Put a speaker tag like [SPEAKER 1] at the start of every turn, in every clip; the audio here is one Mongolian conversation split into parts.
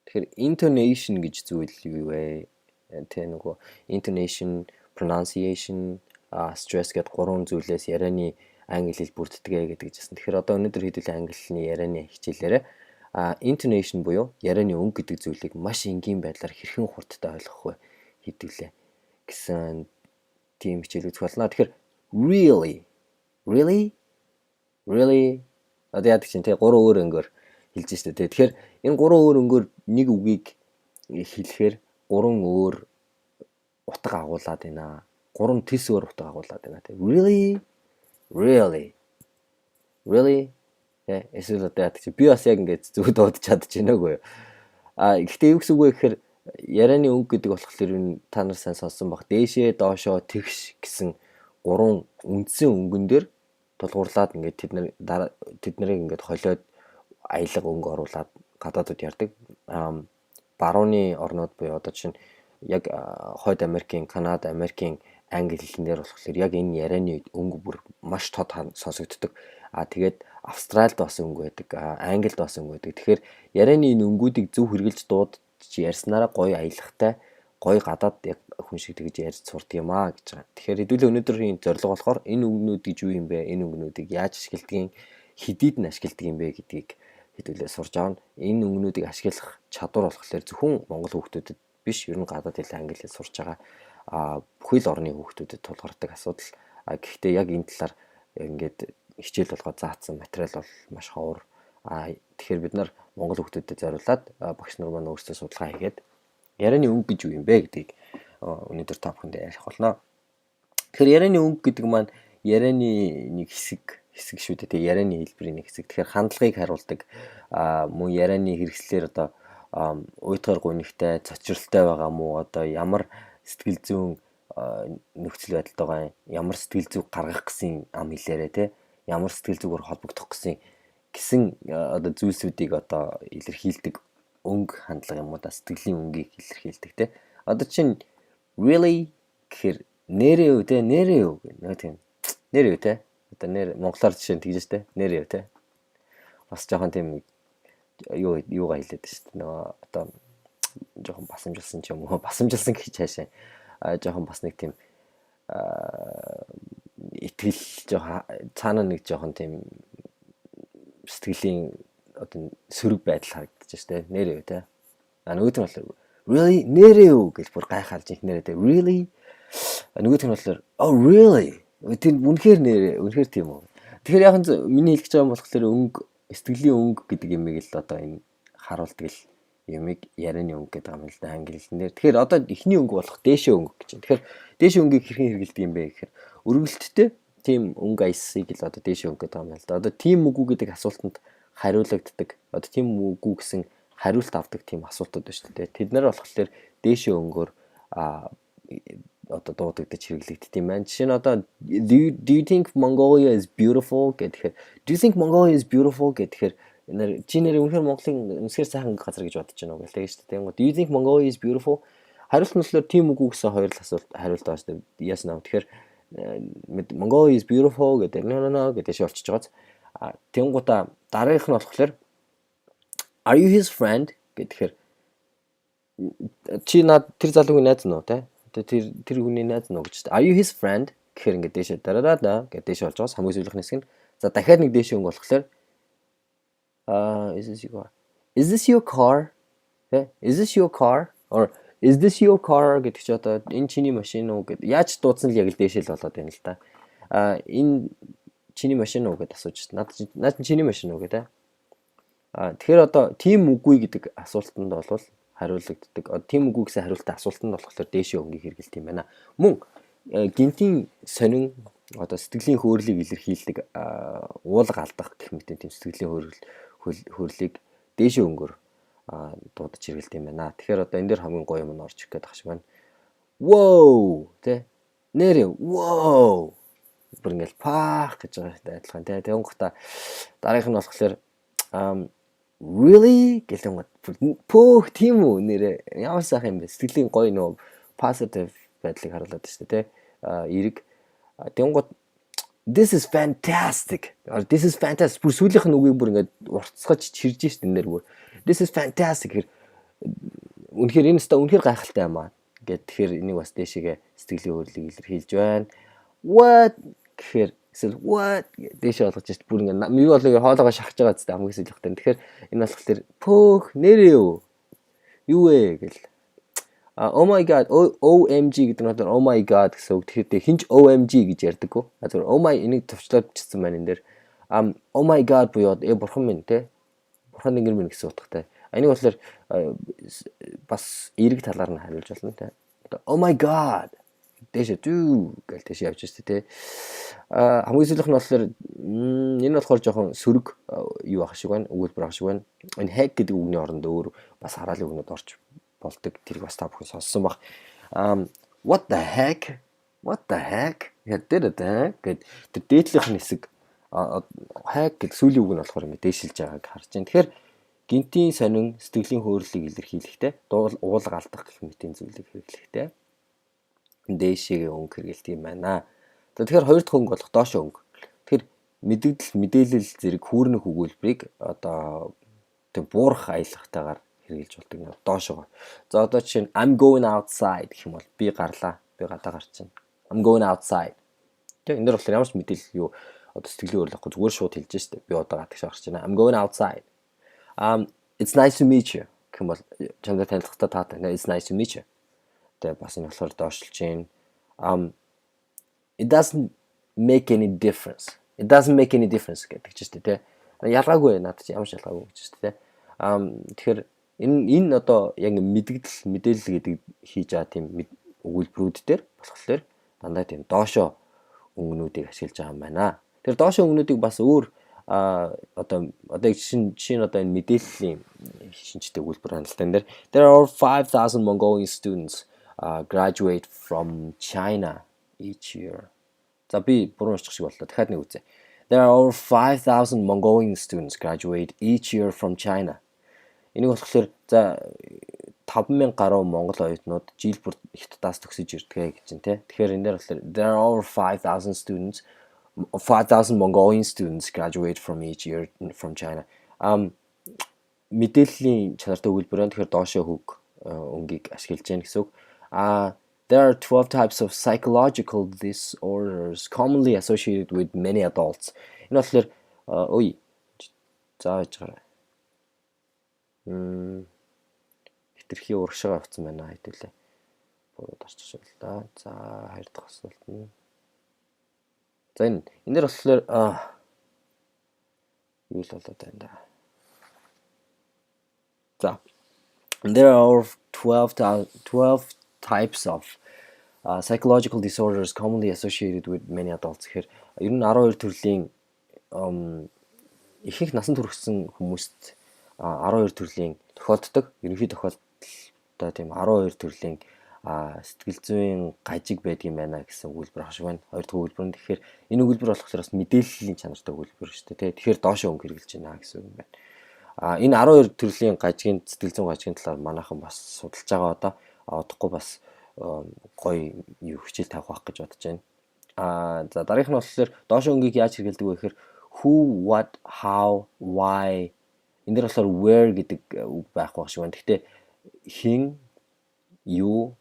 [SPEAKER 1] Тэгэхээр intonation гэж зүйл юу вэ? Тэ нөгөө intonation, pronunciation, stress гэдэг гурван зүйлээс ярианы англи хэл бүрддэг гэдэг жисэн. Тэгэхээр одоо өнөөдөр хэдүүлээ англи хэлний ярианы хичээлээрээ intonation буюу ярианы өнгө гэдэг зүйлийг маш энгийн байдлаар хэрхэн хурдтай ойлгох вэ хэдүүлээ гэсэн тийм хичээл үзэх болно. Тэгэхээр really одоо яадаг чинь тэг гурван өөр өнгөөр хэлж штэ тэг. Тэгэхээр энэ гурван өөр өнгөөр нэг үгийг хэлэхээр гурван өөр утга агуулад байна. Гурван тис өөр утга агуулад байна тэг. Really эсвэл одоо яадаг чи би бас яг ингэж зөв дуудаж чадчих гэнэгүй юу. Гэхдээ юу гэсэн үг вэ гэхээр ярианы өнгө гэдэг болохоор та нар сайн сонссон баг. Дээшээ доошоо тэгш гэсэн гурван үндсэн өнгөн дээр тулгуурлаад ингээд тэд нарыг ингээд холиод аялга өнгө оруулаад гадаадд ярддаг. Барууны орнууд буюу одоо чинь яг Хойд Америкийн, Канада, Америкийн англи хэлнээр болохоор яг энэ ярианы өнгө бүр маш тод сонсогддог. Тэгээд Австральд бас өнгө байдаг, Англид бас өнгө байдаг. Тэгэхээр ярианы энэ өнгүүдийг зөв хэрэгжилж дуудаж ярьснараа гоё аялахтай, гоё гадаад яг хүн шиг тэгж ярьж сурд юм аа гэж байгаа. Тэгэхээр хэдүүлээ өнөөдрийн зорилго болохоор энэ өнгөнүүд гэж юу юм бэ? Энэ өнгөнүүдийг яаж ашигладгийг, хэдийд нь ашигладаг юм бэ гэдгийг хэдүүлээ сурж аавна. Энэ өнгөнүүдийг ашиглах чадвар болохоор зөвхөн монгол хүүхдүүдэд биш, ер нь гадаад хэл англи хэл сурж байгаа бүхэл орны хүүхдүүдэд тулгардаг асуудал. Гэхдээ яг энэ талаар ингээд хичээл болгоод заасан материал бол маш ховор. Тэгэхээр бид нар монгол хүүхдүүдэд зориулаад багш нар маань өөрсдөө судалгаа хийгээд ярианы өнгө гэж юу юм бэ гэдгийг өнөөдөр та бүхэнд ярих болно. Тэгэхээр ярианы өнгө гэдэг маань ярианы нэг хэсэг шүү дээ. Тэгээ ярианы хэлбэрийн нэг хэсэг. Тэгэхээр хандлагыг харуулдаг мөн ярианы хэрэгслээр одоо уйтгаар гунигтай, цочролтой байгаа мó, одоо ямар сэтгэл зүйн нөхцөл байдалд байгаа, ямар сэтгэл зүг гаргах гэсэн ам хэлээрээ те, ямар сэтгэл зүгээр холбогдох гэсэн одоо зүйлсүүдийг одоо илэрхийлдэг өнгө хандлага юм уу да, сэтгэлийн өнгийг илэрхийлдэг те. Одоо чинь really гэхээр нэрээ үү те, нэрээ үү гэх нэг нэрээ үү те. Одоо нэр монголоор жишээ нь тэгж штэ, нэрээ үү те. Бас жоохон тийм юугаа хэлээд шүү дээ. Нөгөө одоо жоохон басамжилсан ч юм уу, басамжилсан гэж хаашаа. Жоохон бас нэг тийм итгэл жоохон цаана нэг жоохон тийм сэтгэлийн одоо сөрөг байдал харагдаж шүү дээ. Нэрээ үү те. Нөгөөт нь болохоор really нэрээ үү гэж бүр гайхаад жинхнэрээ те. Really нөгөөт нь болохоор oh really тэр үнэхээр нэрээ, үнэхээр тийм үү. Тэгэхээр яг нь миний хэлж байгаа юм болохоор өнгө, сэтгэлийн өнгө гэдэг юмыг л одоо энэ харуулдаг л юмыг ярианы өнгө гэдэг юм л да англи хэлнээр. Тэгэхээр одоо эхний өнгө болох дээшээ өнгө гэж байна. Тэгэхээр дээшээ өнгөийг хэрхэн хэрэглэдэг юм бэ гэхээр өргөлттэй тийм өнгө аясыг л одоо дээшээ өнгө гэдэг юм л да. Одоо тийм үгүй гэдэг асуултанд хариулагддаг. Одоо тийм үгүй гэсэн хариулт авдаг тийм асуултууд байна шүү дээ. Тэд нар болохоор дээшээ өнгөөр одоо дуудагдаж хэрэглэгддэг юм байна. Жишээ нь одоо do you think Mongolia is beautiful гэхээр do you think Mongolia is beautiful гэхээр чи нэр үнэхээр Монголын үнэхээр сайхан газар гэж бодож байна уу гэх тийм шүү дээ. Do you think Mongolia is beautiful? Хариулт нь болохоор тийм үгүй гэсэн хоёр л асуулт хариулт байгаа шүү дээ. Yes no. Тэгэхээр Mongolia is beautiful гэдэг no гэдэг шиг болчихж байгааз. Тэнгуудаа дараагийнх нь болохоор are you his friend гэхээр чи над тэр залуугийн найз нь уу те? Тэр хүний найз нь уу гэж. Are you his friend гэхээр ингээд дээшээ дараадаа гэдэг дээшээ болж байгаа. Хамгийн сүүлийнх нь хэсэг нь. За дахиад нэг дээшээ өнгө болохоор is this your car? Is this your car? Or is this your car гэдэг чи одоо энэ чиний машин уу гэд. Яаж дуудсан л яг л дээшээ л болоод байна л да. Энэ чиний машин уу гэд асууж байна. Наад чиний машин уу гэдэг. Тэгэхээр одоо тийм үгүй гэдэг асуултанд бол хариулагддаг. Тийм үгүй гэсэн хариултаа асуултанд болохоор дээшээ өнгийг хэрэгэлт юм байна. Мөн гинтийн сонин одоо сэтгэлийн хөөрлийг илэрхийлдэг уулга алдах гэх мэт тийм сэтгэлийн хөөрлийг дээшээ өнгөөр дуудаж хэрэгэлт юм байна. Тэгэхээр одоо энэ дээр хамгийн гоё юм нь орж ирэх гэдэг шиг байна. Wow тэ нэрээ wow бүр ингээл паах гэж байгаа адилхан тэ. Тэгэн гутаа дараагийнх нь болохоор really гэлэн пөөх тийм үү нэрээ ямар сайхан юм бэ сэтгэлийн гоё нөө positive байдлыг харуулдаг шүү дээ тэ эрэг тэнгууд this is fantastic бүр сүүлийнх нь үгийг бүр ингээд уртцгаж чирж шít энэ нэр бүр this is fantastic гэр үнэхээр энэ өстой үнэхээр гайхалтай юм аа. Гэт тэгэхээр энийг бас дээшээгээ сэтгэлийн хөдлөлийг илэрхийлж байна. What гэхээр эсвэл what дээшээ болгож шít бүр ингээ юу болоо хоолоогоо шахаж байгаа зү хамгийн сүүлхтэй. Тэгэхээр энэ болохоор пөөх нэрээ юу вэ гэл. Oh my god, OMG гэдэг нь oh my god гэсэн үг. Тэгэхээр хинч OMG гэж ярьдаггүй. Зүгээр oh my энийг төвчлээд бичсэн байна энэ дээр. Oh my god буюу бурхан минь те. Бурхан нэгэр минь гэсэн утгатай. Энийг болохоор бас эерэг талаар нь хариулж болно те. Oh my god дэшээ дүү гэл дэшээ явж штэ те. Хамгийн сүүлийнх нь болохоор энэ болохоор жоохон сөрөг юу ах шиг байна. Өгүүлбэр ах шиг байна. Энэ hack гэдэг үгний оронд өөр бас хараалын үгнүүд орж болдог. Тэр бас та бүхэн сонссон баг. What the heck? Ядэрэдэ гэд тэр дээдлийнх нь хэсэг hack гэдэг сүүлийн үг нь болохоор ингэ дээшилж байгааг харж байна. Тэгэхээр гинтийн сонин сэтгэлийн хөөрөлийг илэрхийлэхтэй уулга алдах гэх мэтийн зүйлийг хэрэглэхтэй дээшээгээ өнгө хэрэгэлт юм байна. Тэгэхээр хоёр дахь өнгө болох доошоо өнгө. Тэгэхээр мэдээлэл зэрэг хүүрнэх өгүүлбэрийг одоо тэг буурах аялахтайгаар хэрэгжилж болдог нь доошоо. За одоо жишээ нь I'm going outside гэх юм бол би гарлаа. Би гадаа гарчихна. I'm going outside. Тэг энэ дөр болохоор ямар ч мэдээлэл юу одоо сэтгэлийн хөөрөл авахгүй зүгээр шууд хэлж штэ. Би одоо гадагш гарч байна. I'm going outside. It's nice to meet you. Гэх юм бол чамд танилцахтаа таатай. It's nice to meet you. Тэг бас энэ болохоор доошлж чинь it doesn't make any difference. It doesn't make any difference гэдэг ч штэ тэ. Ялгаагүй надад ч ямар ч ялгаагүй гэж штэ тэ. Тэгэхээр энэ одоо яг мэдээлэл гэдэг хийж байгаа тийм өгүүлбэрүүд дээр болохоор дандаа тийм доошоо өнгөнүүдийг ашиглаж байгаа юм байна. Тэр доошоо өнгөнүүдийг бас өөр одоо жишээ нь одоо энэ мэдээллийн шинжтэй өгүүлбэр хандлтын дээр there are 5,000 Mongolian students graduate from China each year. За би буруу уншчих шиг боллоо. Дахиад нэг үзье. There are over 5,000 Mongolian students graduate each year from China. Энийг болохоор за 5,000 гаруй монгол оюутнууд жил бүр Хятадаас төгсөж ирдэг гэж байна те. Тэгэхээр энэ дээр болохоор there are over 5,000 Mongolian students graduate from each year from China. Мэдээллийн чанартай өгүүлбэрээр тэгэхээр доошоо хөг өнгийг ашиглаж байна гэсэн үг. There are 12 types of psychological disorders commonly associated with many adults. Энэ болохоор зааж гараа. Хитрхи урагшаа авцсан байна хэдүүлээ. Буруу дарчих шил да. За хоёр дахь асуулт нь. За энэ дээр болохоор юу л болоод байна да. За there are 12 types of psychological disorders commonly associated with many adults. Тэгэхээр ер нь 12 төрлийн ихэнх насан туршсан хүмүүст 12 төрлийн тохиолддог. Ерөнхий тохиолдолтой тийм 12 төрлийн сэтгэл зүйн гажиг байдгийн байна гэсэн өгүүлбэр хашиг байна. Хоёр дахь өгүүлбэр нь тэгэхээр энэ өгүүлбэр болохоор бас мэдээллийн чанартай өгүүлбэр шүү дээ. Тэгэхээр доошоо өнгө хэрэгжилж байна гэсэн үг юм байна. Энэ 12 төрлийн гажгийн сэтгэл зүйн гажгийн талаар манайхан бас судалж байгаа одоо одохгүй бас гоё юу хичээл тавих байх гэж бодож байна. За дараагийнх нь болохоор доошоо өнгийг яаж хэрэгэлдэг вэ гэхээр who, what, how, why энэ дээр болохоор where гэдэг үг байх байх шиг байна. Гэхдээ хэн, юу,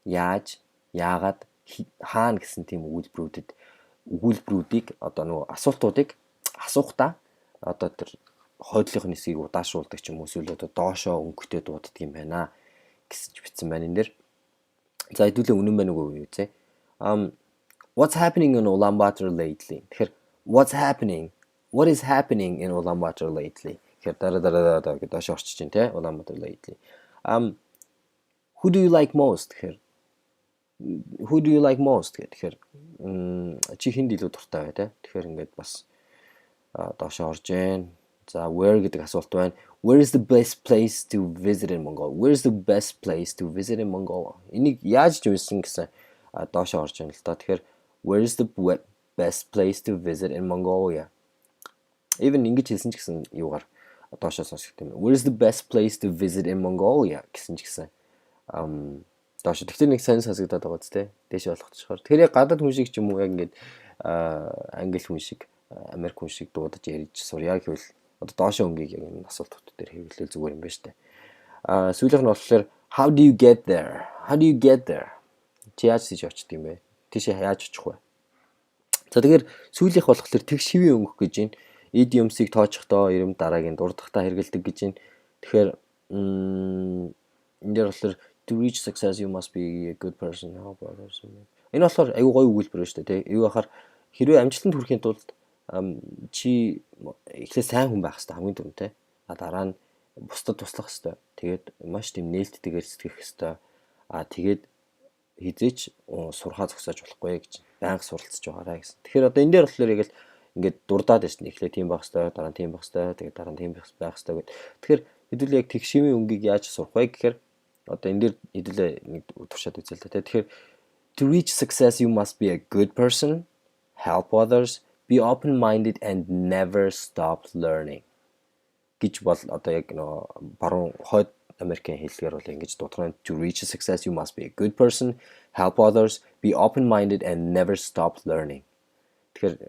[SPEAKER 1] яаж, яагаад, хаана гэсэн тийм өгүүлбэрүүдийг одоо нөгөө асуултуудыг асуухдаа одоо тэр хойдлынх нь хэсгийг удаашруулдаг ч юм уу эсвэл одоо доошоо өнгөтэй дууддаг юм байна гэж бичсэн байна энэ дээр. За хэдүүлээ үнэн байна уу юу зэ. What's happening in Ulaanbaatar lately? Тэгэхээр what is happening in Ulaanbaatar lately? Тэгэхээр дараа гэдэг доошоо орчиж чинь те Ulaanbaatar lately. Who do you like most? Тэгэхээр тэгэхээр чи хүнд илүү дуртай бай те. Тэгэхээр ингээд бас доошоо орж гэн. За where гэдэг асуулт байна. Where is the best place to visit in Mongolia? Where is the best place to visit in Mongolia? Энийг яаж жийсэн гэсэн доошоо орж байна л та. Тэгэхээр where is the best place to visit in Mongolia? Even ингэж хэлсэн ч гэсэн юугаар доошоо сонсох юм. Where is the best place to visit in Mongolia гэсэн ч гэсэн доошоо. Тэгтээ нэг сайн сонсогдоод байгаа зү. Дээш болгочихоор. Тэгэхээр гадаад хүн шиг ч юм уу яг ингэж англи хүн шиг, Америк хүн шиг дуудаж ярьж сурья гэвэл одоо доошоо өнгийг яг энэ асуултууд дээр хэрэглэл зүгээр юм байна штэ. Сүүлийнх нь болохоор How do you get there? How do you get there? Чи яаж тийж очд юм бэ? Тийшээ яаж очих вэ? За тэгэхээр сүүлийнх болохоор тэгш хэвийн өнгөх гэж байна. Idioms-ыг тооцохдоо ирэм дараагийн дурдахтаа хэрэгэлдэг гэж байна. Тэгэхээр энэ дээр болохоор to reach success you must be a good person. Энэ болохоор аюу гоё өгүүлбэр шүү дээ, тий. Юу ахаар хэрвээ амжилтанд хүрэхийн тулд чи эхлээ сайн хүн байх хэрэгтэй хамгийн түрүүнд, тий. Дараа нь бусдад туслах хэрэгтэй. Тэгээд маш тийм нээлттэйгээр сэтгэх хэрэгтэй. Тэгээд хизээч сурхаа зогсоож болохгүй гэж байнга суралцж байгаарай гэсэн. Тэгэхээр одоо энэ дээр болохоор яг л ингээд дурдаад байна шүү дээ. Эхлээ тийм байх хэрэгтэй, дараа нь тийм байх хэрэгтэй, тэгээд дараа нь тийм байх хэрэгтэй гэд. Тэгэхээр хэдүүлээ яг тэгшивийн өнгийг яаж сурах вэ гэхээр одоо энэ дээр хэдүүлээ нэг туршаад үзэл та. Тэгэхээр to reach success you must be a good person, help others, be open-minded and never stop learning. Гэж бол одоо яг нөө баруун хойд Америкийн хэллэгээр бол ингэж дуудах нь to reach success you must be a good person, help others, be open-minded and never stop learning. Тэгэхээр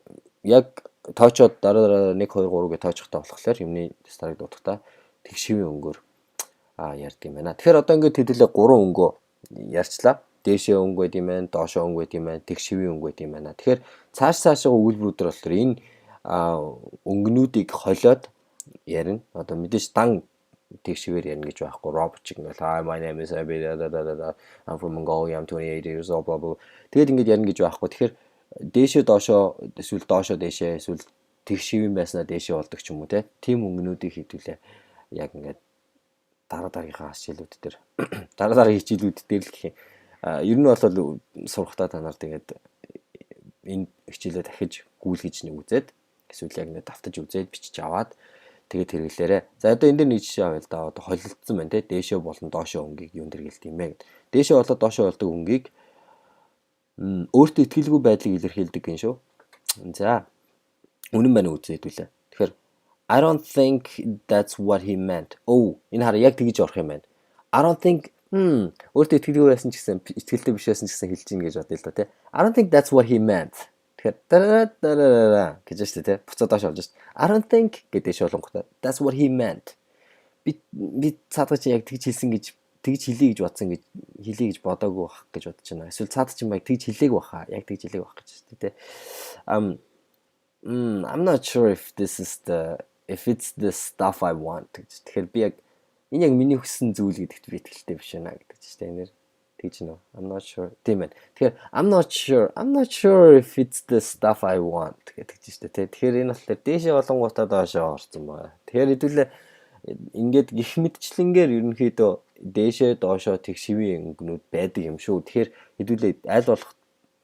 [SPEAKER 1] яг тоочоод дараа 1 2 3 гэж тооцохтой болохоор юмны старыг дуудахтаа тэгшивийн өнгөөр ярьдаг юм байна. Тэгэхээр одоо ингээд хэдүүлээ 3 өнгөө ярьчлаа. Дээшээ өнгө байд юм байна, доошоо өнгө байд юм байна, тэгшивийн өнгө байд юм байна. Тэгэхээр цаашаа өгүүлбэрүүдээр болохоор энэ өнгөнүүдийг холиод ярина. Одоо мэдээж дан тэгшивээр ярина гэж байхгүй. Robot чиг ингээл my name is I'm from Mongolia, I'm 28 years old blah blah. Тэгээд ингээд ярина гэж байхгүй. Тэгэхээр дээшээ доошоо эсвэл доошоо дээшээ эсвэл тэгшивийн байснаа дээшээ болдог ч юм уу те. Тим өнгөнүүдийг хэдүүлээ яг ингээд дараагийнхаа хичээлүүд дээр дараагийн хичээлүүд дээр л гэх юм. Ер нь бол сурахтаа та нар тэгээд энэ хичээлээ дахиж гүйлгэж нэг үзээд эсвэл яг нэг давтаж үзээд бичиж аваад тэгээд хэрэглээрээ. За одоо энэ дээр нэг жишээ авъя л да. Одоо холилдсон байна те. Дээшээ болон доошоо өнгийг юун дээр гэлт юм бэ гэд. Дээшээ болоод доошоо болдог өнгийг өөртөө итгэлгүй байдлыг илэрхийлдэг гин шүү. За үнэн байна үзээ хэдүүлээ. Тэгэхээр I don't think that's what he meant. Энэ хараа яг тэгж орох юм байна. I don't think өөртөө итгэлгүй байсан ч гэсэн итгэлтэй биш байсан ч гэсэн хэлж ийн гэж бодъё л да тий. I don't think that's what he meant. Тэгэхээр дараа гэж штэ тий. Буцаад доош орж штэ. I don't think гэдэг шолонготой. That's what he meant. Би цаадаа чи яг тэгж хэлсэн гэж тэгж хэлье гэж бодсон гэж хэлье гэж бодоогүй бах гэж бодож байна. Эсвэл цаадаа чи яг тэгж хэлээг баха. Яг тэгж хэлээг бах гэж штэ тий. I'm not sure if it's the stuff I want гэж. Тэгэхээр би яг энэ яг миний хүссэн зүйл гэдэгт би итгэлтэй биш байна гэдэг чинь тэ нэр тэгж нөө I'm not sure тийм ээ. Тэгэхээр I'm not sure if it's the stuff I want гэдэг чинь тэ. Тэгэхээр энэ болохоор дээшээ болонгуудаа доошоо орсон байна. Тэгэхээр хэдүүлээ ингээд гих мэдчлэнгээр ерөнхийдөө дээшээ доошоо тэгшивийн өнгөнүүд байдаг юм шүү. Тэгэхээр хэдүүлээ аль болох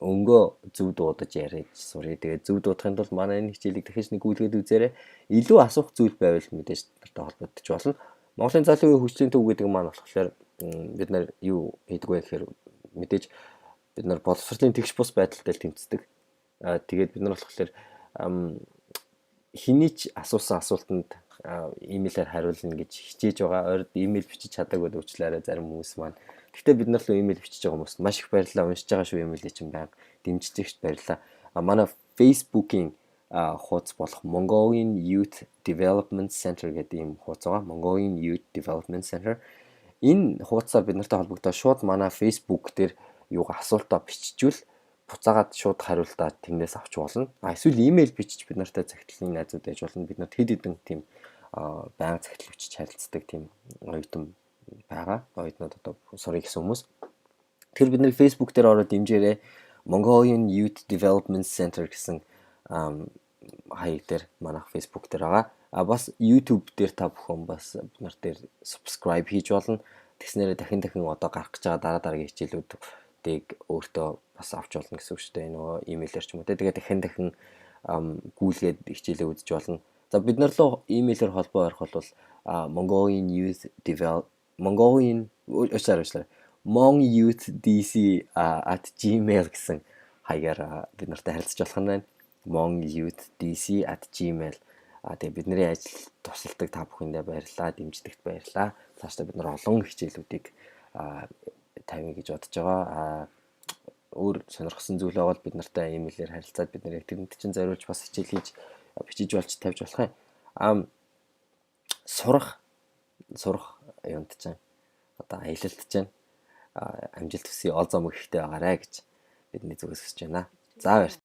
[SPEAKER 1] өнгөө зөв дуудаж яриад сурыг. Тэгээд зөв дуудахын тулд манай энэ хичээлийг дахиж нэг гүйлгээд үзээрэй. Илүү асуух зүйл байвал мэдээж нартай холбогдож болно. Монголын залуугийн хөгжлийн төв гэдэг маань болохоор бид нар юу хийдэг вэ гэхээр мэдээж бид нар боловсролын тэгш бус байдалтай тэмцдэг. Тэгээд бид нар болохоор хэний ч асуусан асуултанд имэйлээр хариулна гэж хичээж байгаа. Ойрд имэйл бичиж чадаагүй уучлаарай зарим хүмүүс маань. Гэхдээ бид нар л имэйл бичиж байгаа хүмүүст маш их баярлалаа. Уншиж байгаа шүү имэйлээ чинь байнга дэмжижэгч баярлалаа. Манай Facebook-ийн хуудас болох Mongolian Youth Development Center гэдэг ийм хуудас байгаа. Mongolian Youth Development Center. Энэ хуудасаар бид нартай холбогдоод шууд манай Facebook дээр юугаа асуултаа биччихвэл буцаагаад шууд хариултаа тэндээс авч болно. Эсвэл имэйл бичиж бид нартай захидлын найзууд ээж болно. Бид нарт хэд хэдэн тийм байнга захидал бичиж харилцдаг тийм оюутан байгаа. Оюутнууд одоо сурах гэсэн хүмүүс. Тэгэхээр бид нар Facebook дээр ороод дэмжээрэй. Mongolian Youth Development Center гэсэн хаяг дээр манайх Facebook дээр байгаа. Бас YouTube дээр та бүхэн бас бид нар дээр subscribe хийж болно. Тэгснээрээ дахин одоо гарах гэж байгаа дараагийн хичээлүүдийг өөртөө бас авч болно гэсэн үг шүү дээ. Нөгөө имэйлээр ч юм уу те. Тэгээд дахин гүйлгээд хичээлээ үзэж болно. За бид нар руу имэйлээр холбоо орох бол mongyouth@gmail гэсэн хаягаар бид нартай харилцаж болох нь байна. mongyouth@gmail. Тэгээ бидний ажил тусалдаг та бүхэндээ баярлалаа, дэмждэгт баярлалаа. Цаашдаа бид нар олон хичээлүүдийг тавья гэж бодож байгаа. Өөр сонирхсан зүйл байгаа бол бид нартай имэйлээр харилцаад бид нарыг тэрэнд чинь зориулж бас хичээл хийж бичиж болж тавьж болох юм. Сурах юмд чинь одоо аялалтж байна. Амжилт хүсье, ол зам ихтэй байгаарэ гэж бидний зүгээс хүсэж байна. За баяр.